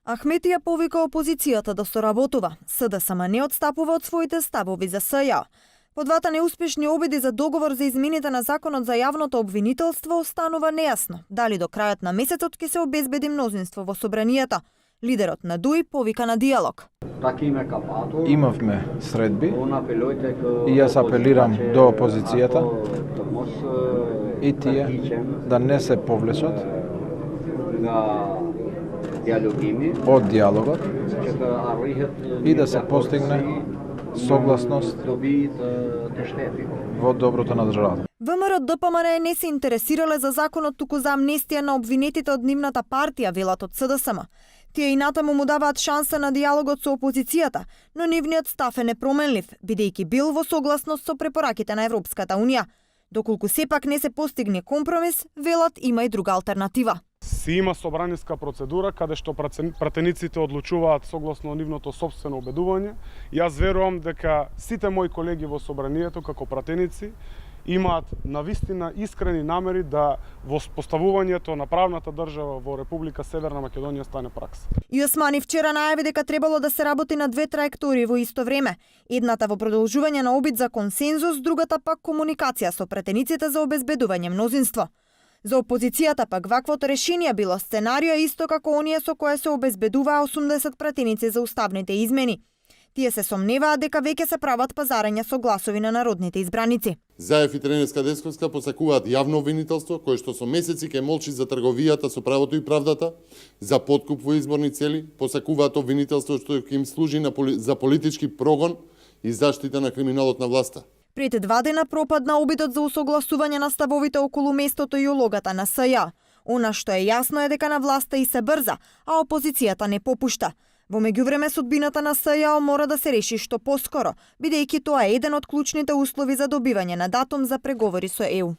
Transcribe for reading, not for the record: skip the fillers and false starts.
Ахметија повика опозицијата да соработува. СДСМ не отстапува од своите ставови за СЈ. По двата неуспешни обиди за договор за измените на законот за јавното обвинителство останува нејасно дали до крајот на месецот ќе се обезбеди мнозинство во собранијата. Лидерот на ДУИ повика на диалог. Имавме средби и јас апелирам до опозицијата и тие да не се повлечат од диалогот и да се постигне согласност во доброто на државата. ВМРО ДПМН не се интересирале за законот, туку за амнестија на обвинетите од нивната партија, велат од СДСМ. Тие и натаму му даваат шанса на диалогот со опозицијата, но нивниот став е непроменлив, бидејќи бил во согласност со препораките на Европската унија. Доколку сепак не се постигне компромис, велат има и друга алтернатива. Си има собраниска процедура каде што пратениците одлучуваат согласно нивното сопствено убедување. Јас верувам дека сите мои колеги во собранието како пратеници имаат навистина искрени намери да во поставувањето на правната држава во Република Северна Македонија стане пракса. И Османи вчера најави дека требало да се работи на две траектории во исто време. Едната во продолжување на обид за консензус, другата пак комуникација со пратениците за обезбедување мнозинство. За опозицијата пак ваквото решение било сценарио исто како оние со кое се обезбедуваа 80 пратеници за уставните измени. Тие се сомневаат дека веќе се прават пазарења со гласови на народните избраници. Заев и Тереневска Десковска посакуваат јавно обвинителство кое што со месеци ќе молчи за трговијата со правото и правдата, за подкуп во изборни цели, посакуваат обвинителство што ќе им служи за политички прогон и заштита на криминалот на власта. Пред 2 дена пропадна обидот за усогласување на ставовите околу местото и улогата на СЈ. Она што е јасно е дека на власта и се брза, а опозицијата не попушта. Во меѓувреме судбината на СЈ мора да се реши што поскоро, бидејќи тоа е еден од клучните услови за добивање на датум за преговори со ЕУ.